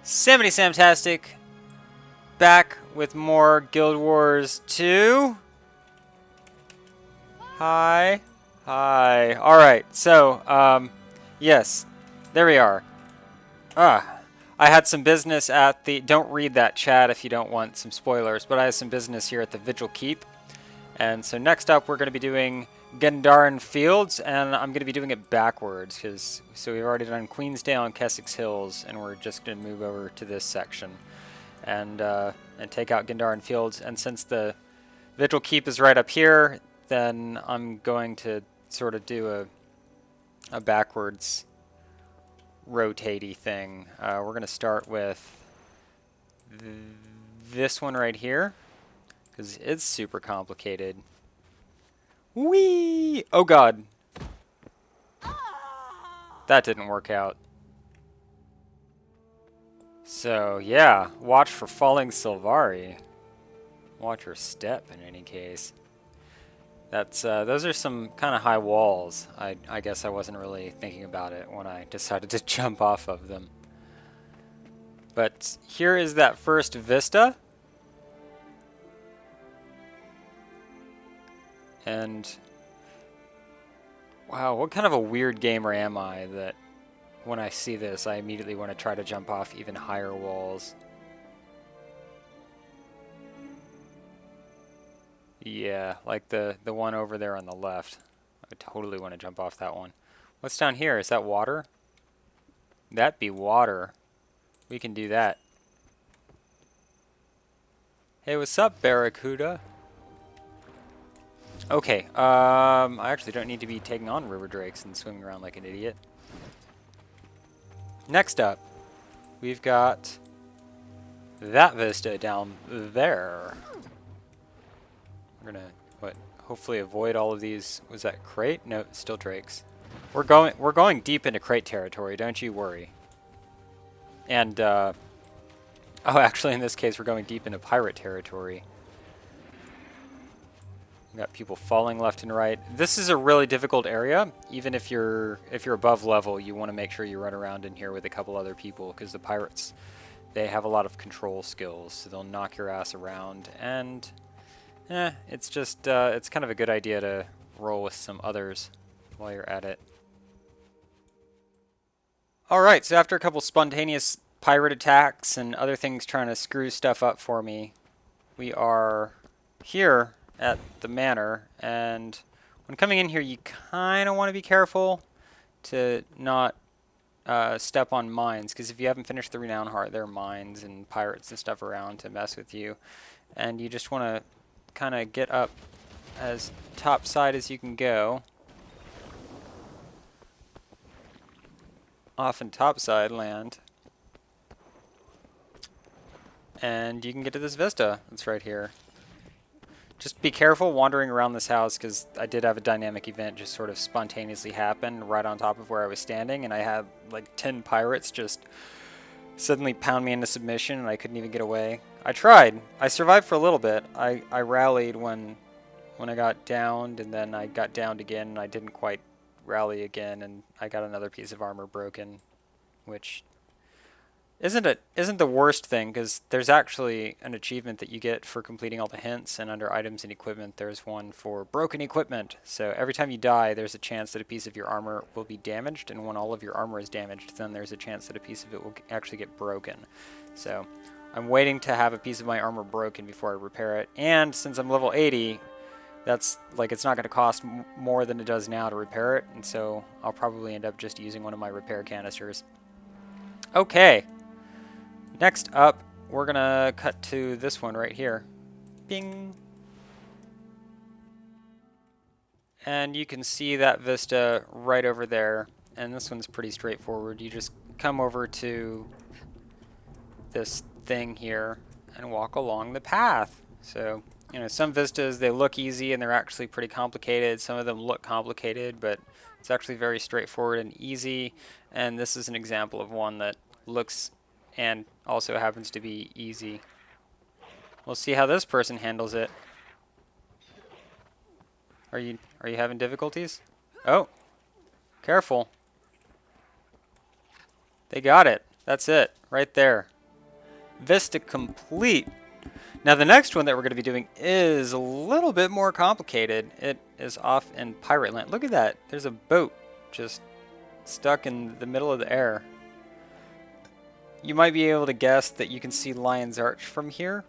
Samtastic, back with more Guild Wars 2. Hi. Hi. Alright, so, yes, there we are. I had some business at the... Don't read that chat if you don't want some spoilers, but I had some business here at the Vigil Keep. And so next up, we're going to be doing Gendarran Fields, and I'm going to be doing it backwards, so we've already done Queensdale and Kessex Hills, and we're just going to move over to this section and take out Gendarran Fields. And since the Vigil Keep is right up here, then I'm going to sort of do a backwards rotatey thing. We're going to start with this one right here, because it's super complicated. Whee! Oh god. That didn't work out. So, yeah, watch for falling Sylvari. Watch your step in any case. That's those are some kind of high walls. I guess I wasn't really thinking about it when I decided to jump off of them. But here is that first vista. And wow, what kind of a weird gamer am I that when I see this, I immediately want to try to jump off even higher walls. Yeah, like the one over there on the left. I totally want to jump off that one. What's down here? Is that water? That'd be water. We can do that. Hey, what's up, Barracuda? Okay, I actually don't need to be taking on river drakes and swimming around like an idiot. Next up, we've got that vista down there. We're gonna, hopefully avoid all of these. Was that crate? No, still drakes. We're going deep into crate territory, don't you worry. And, oh, actually in this case we're going deep into pirate territory. Got people falling left and right. This is a really difficult area. Even if you're above level, you want to make sure you run around in here with a couple other people, because the pirates, they have a lot of control skills, so they'll knock your ass around. And it's just it's kind of a good idea to roll with some others while you're at it. All right, so after a couple spontaneous pirate attacks and other things trying to screw stuff up for me, we are here at the manor, and when coming in here you kind of want to be careful to not step on mines, because if you haven't finished the Renown Heart, there are mines and pirates and stuff around to mess with you, and you just want to kind of get up as topside as you can go. Off in topside land, and you can get to this vista that's right here. Just be careful wandering around this house, because I did have a dynamic event just sort of spontaneously happen right on top of where I was standing, and I had like 10 pirates just suddenly pound me into submission, and I couldn't even get away. I tried. I survived for a little bit. I rallied when I got downed, and then I got downed again, and I didn't quite rally again, and I got another piece of armor broken, which isn't the worst thing, because there's actually an achievement that you get for completing all the hints, and under items and equipment there's one for broken equipment. So every time you die there's a chance that a piece of your armor will be damaged, and when all of your armor is damaged then there's a chance that a piece of it will actually get broken. So I'm waiting to have a piece of my armor broken before I repair it, and since I'm level 80, that's like, it's not going to cost more than it does now to repair it, and so I'll probably end up just using one of my repair canisters. Okay. Next up, we're going to cut to this one right here. Bing! And you can see that vista right over there. And this one's pretty straightforward. You just come over to this thing here and walk along the path. So, you know, some vistas, they look easy and they're actually pretty complicated. Some of them look complicated, but it's actually very straightforward and easy. And this is an example of one that looks and also happens to be easy. We'll see how this person handles it. Are you having difficulties? Oh, careful. They got it. That's it, right there. Vista complete. Now the next one that we're going to be doing is a little bit more complicated. It is off in Pirate Land. Look at that. There's a boat just stuck in the middle of the air. You might be able to guess that you can see Lion's Arch from here.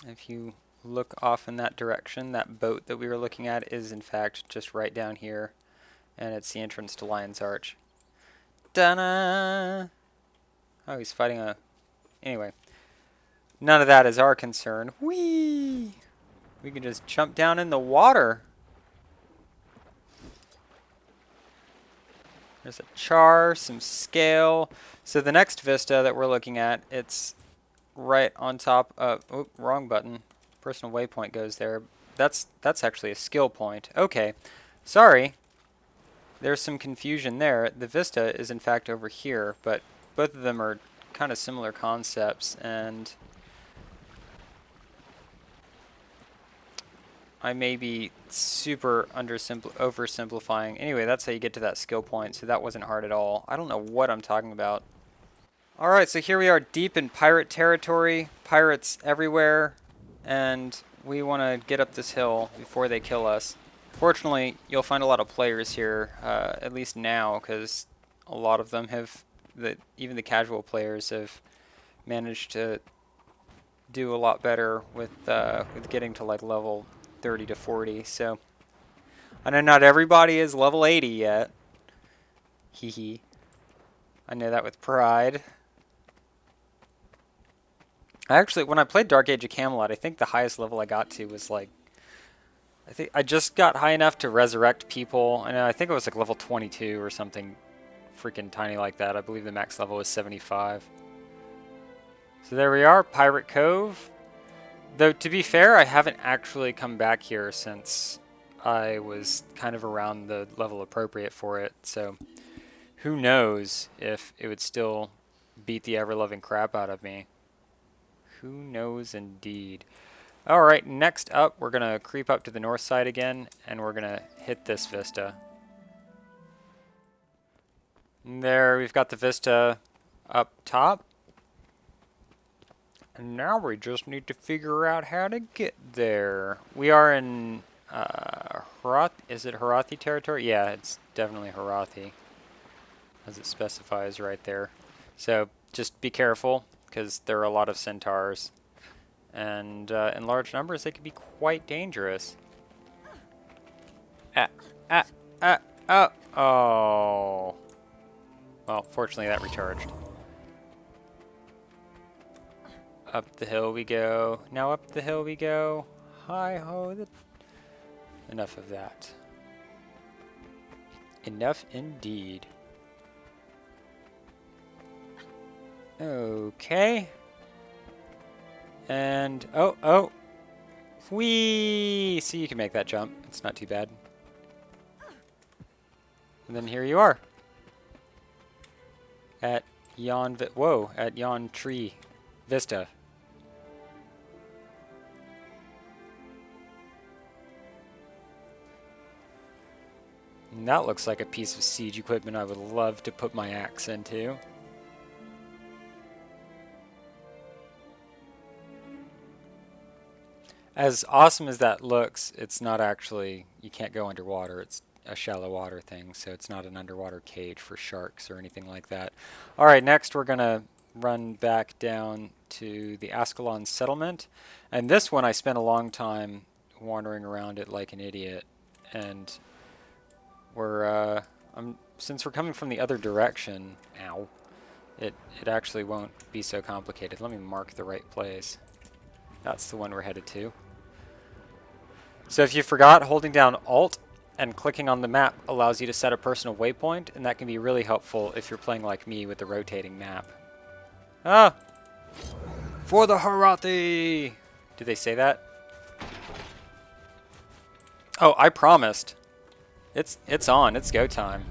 If you look off in that direction, that boat that we were looking at is in fact just right down here. And it's the entrance to Lion's Arch. Da-na! Oh, he's fighting a... Anyway. None of that is our concern. Whee! We can just jump down in the water. There's a char, some scale. So the next vista that we're looking at, it's right on top of... Oh, wrong button. Personal waypoint goes there. That's actually a skill point. Okay. Sorry. There's some confusion there. The vista is in fact over here, but both of them are kind of similar concepts, and I may be super oversimplifying. Anyway, that's how you get to that skill point, so that wasn't hard at all. I don't know what I'm talking about. Alright, so here we are deep in pirate territory, pirates everywhere, and we want to get up this hill before they kill us. Fortunately, you'll find a lot of players here, at least now, because a lot of them have, even the casual players have managed to do a lot better with getting to like level 30 to 40. So I know not everybody is level 80 yet. Hee hee. I know that with pride. Actually, when I played Dark Age of Camelot, I think the highest level I got to was like, I think I just got high enough to resurrect people. And I think it was like level 22 or something freaking tiny like that. I believe the max level was 75. So there we are, Pirate Cove. Though to be fair, I haven't actually come back here since I was kind of around the level appropriate for it. So who knows if it would still beat the ever-loving crap out of me. Who knows indeed. Alright, next up, we're going to creep up to the north side again, and we're going to hit this vista. And there, we've got the vista up top. And now we just need to figure out how to get there. We are in is it Harathi territory? Yeah, it's definitely Harathi, as it specifies right there. So just be careful, because there are a lot of centaurs. And in large numbers, they can be quite dangerous. Oh. Well, fortunately that recharged. Up the hill we go. Now up the hill we go. Hi-ho. Enough of that. Enough indeed. Okay. And, oh. Whee! See, you can make that jump. It's not too bad. And then here you are. At yon tree vista. And that looks like a piece of siege equipment I would love to put my axe into. As awesome as that looks, it's not actually, you can't go underwater. It's a shallow water thing, so it's not an underwater cage for sharks or anything like that. Alright, next we're going to run back down to the Ascalon settlement. And this one I spent a long time wandering around it like an idiot. And we're, since we're coming from the other direction, it actually won't be so complicated. Let me mark the right place. That's the one we're headed to. So if you forgot, holding down Alt and clicking on the map allows you to set a personal waypoint, and that can be really helpful if you're playing like me with the rotating map. Ah! For the Harathi! Did they say that? Oh, I promised. It's on. It's go time.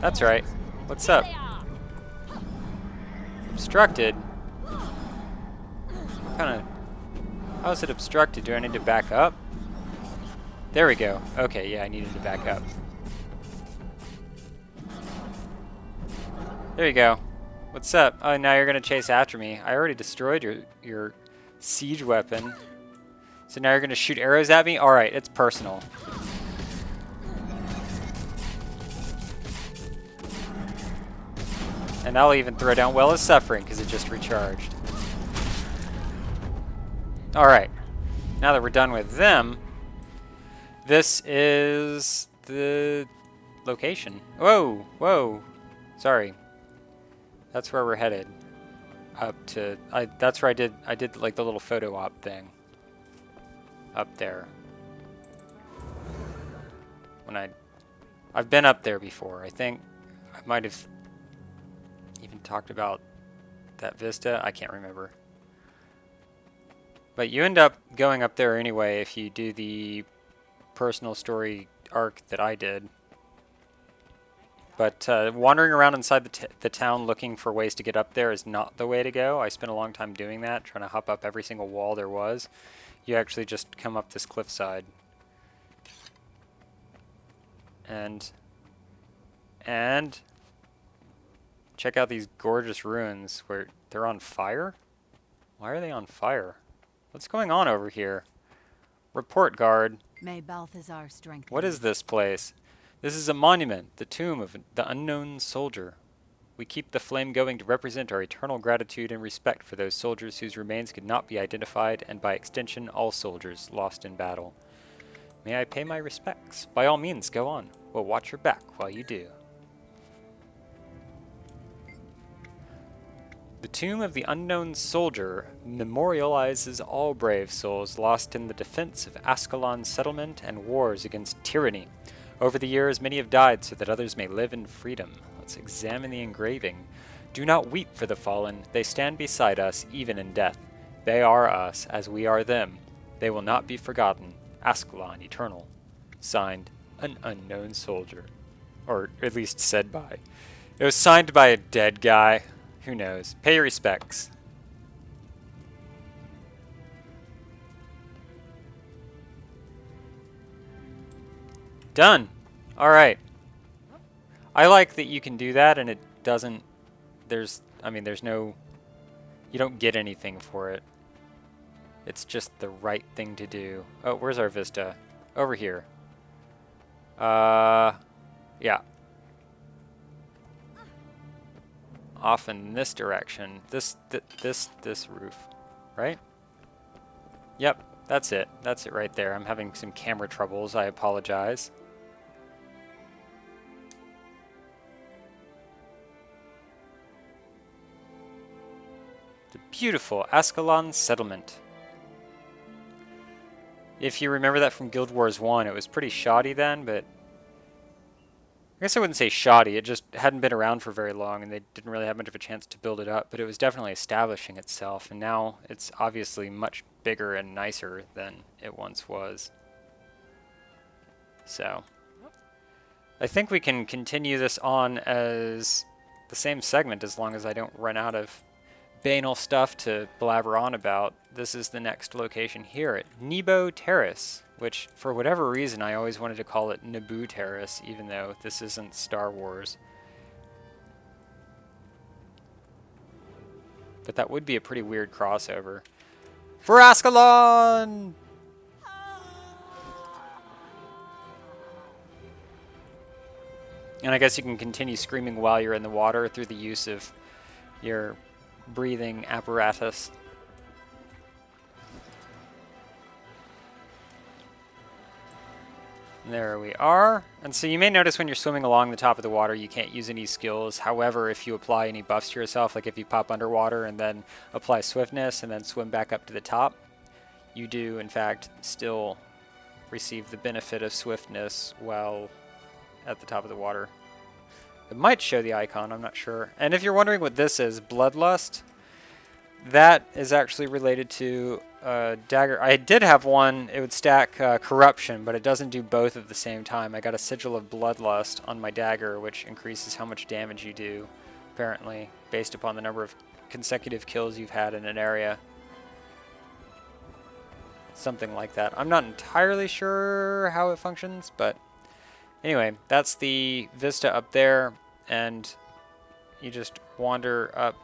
That's right. What's up? Obstructed? How is it obstructed? Do I need to back up? There we go. Okay, yeah, I needed to back up. There you go. What's up? Oh, now you're gonna chase after me. I already destroyed your siege weapon. So now you're gonna shoot arrows at me? Alright, it's personal. And I'll even throw down Well of Suffering because it just recharged. Alright. Now that we're done with them, this is the location. Whoa, whoa. Sorry. That's where we're headed. Up to that's where I did like the little photo op thing. Up there. When I've been up there before. I think I might have even talked about that vista. I can't remember. But you end up going up there anyway if you do the personal story arc that I did. But wandering around inside the town looking for ways to get up there is not the way to go. I spent a long time doing that, trying to hop up every single wall there was. You actually just come up this cliffside. And check out these gorgeous ruins where they're on fire? Why are they on fire? What's going on over here? Report guard. May Balthazar strengthen. What is this place? This is a monument, the tomb of the unknown soldier. We keep the flame going to represent our eternal gratitude and respect for those soldiers whose remains could not be identified, and by extension, all soldiers lost in battle. May I pay my respects? By all means, go on. We'll watch your back while you do. The tomb of the unknown soldier memorializes all brave souls lost in the defense of Ascalon's settlement and wars against tyranny. Over the years, many have died so that others may live in freedom. Let's examine the engraving. Do not weep for the fallen. They stand beside us, even in death. They are us, as we are them. They will not be forgotten. Ascalon eternal. Signed, an unknown soldier. Or at least said by. It was signed by a dead guy. Who knows? Pay your respects. Done. Alright. I like that you can do that and it doesn't... there's no... you don't get anything for it. It's just the right thing to do. Oh, where's our vista? Over here. Yeah. Off in this direction. This roof. Right? Yep, that's it. That's it right there. I'm having some camera troubles. I apologize. The beautiful Ascalon settlement. If you remember that from Guild Wars 1, it was pretty shoddy then, but I guess I wouldn't say shoddy, it just hadn't been around for very long and they didn't really have much of a chance to build it up, but it was definitely establishing itself, and now it's obviously much bigger and nicer than it once was. So, I think we can continue this on as the same segment as long as I don't run out of banal stuff to blabber on about. This is the next location here at Nebo Terrace, which for whatever reason I always wanted to call it Naboo Terrace, even though this isn't Star Wars. But that would be a pretty weird crossover. For Ascalon! And I guess you can continue screaming while you're in the water through the use of your breathing apparatus. There we are. And so you may notice when you're swimming along the top of the water, you can't use any skills. However, if you apply any buffs to yourself, like if you pop underwater and then apply swiftness and then swim back up to the top, you do, in fact, still receive the benefit of swiftness while at the top of the water. It might show the icon, I'm not sure. And if you're wondering what this is, Bloodlust, that is actually related to dagger. I did have one, it would stack Corruption, but it doesn't do both at the same time. I got a Sigil of Bloodlust on my dagger, which increases how much damage you do, apparently, based upon the number of consecutive kills you've had in an area. Something like that. I'm not entirely sure how it functions, but anyway, that's the vista up there, and you just wander up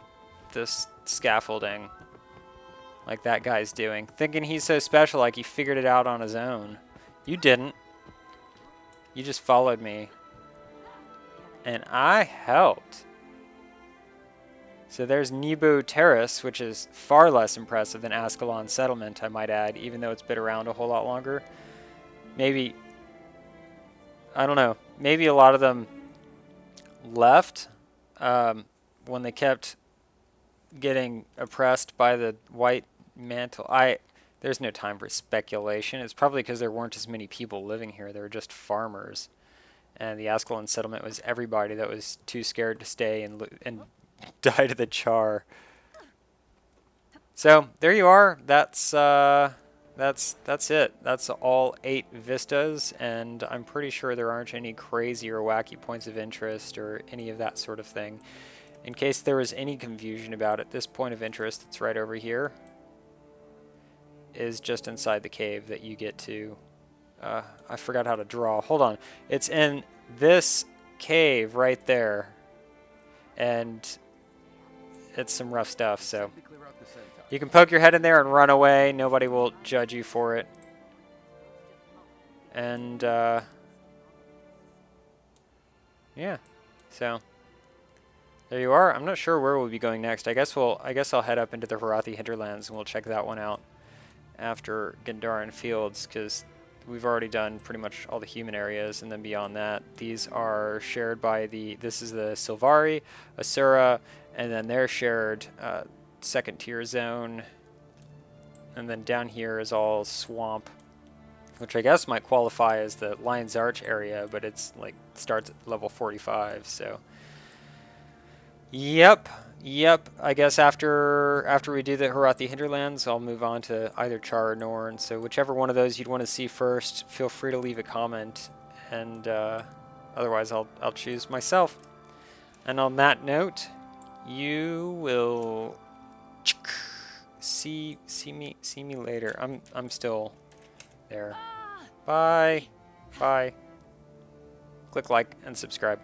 this scaffolding like that guy's doing, thinking he's so special, like he figured it out on his own. You didn't. You just followed me. And I helped. So there's Nebo Terrace, which is far less impressive than Ascalon Settlement, I might add, even though it's been around a whole lot longer. Maybe, I don't know, maybe a lot of them left when they kept getting oppressed by the white mantle. There's no time for speculation. It's probably because there weren't as many people living here. There were just farmers. And the Ascalon Settlement was everybody that was too scared to stay and die to the char. So there you are. That's it. That's all 8 vistas, and I'm pretty sure there aren't any crazy or wacky points of interest or any of that sort of thing. In case there was any confusion about it, this point of interest that's right over here is just inside the cave that you get to. I forgot how to draw. Hold on. It's in this cave right there, and it's some rough stuff, so you can poke your head in there and run away. Nobody will judge you for it. And yeah, so there you are. I'm not sure where we'll be going next. I guess I'll head up into the Harathi Hinterlands and we'll check that one out after Gendarran Fields, because we've already done pretty much all the human areas, and then beyond that, these are shared by this is the Silvari, Asura, and then they're shared second tier zone, and then down here is all swamp, which I guess might qualify as the Lion's Arch area, but it's like starts at level 45, so yep. I guess after we do the Harathi Hinterlands, I'll move on to either Char or Norn. So whichever one of those you'd want to see first, feel free to leave a comment, and otherwise I'll choose myself. And on that note, you will see me later. I'm still there. Bye. Click like and subscribe.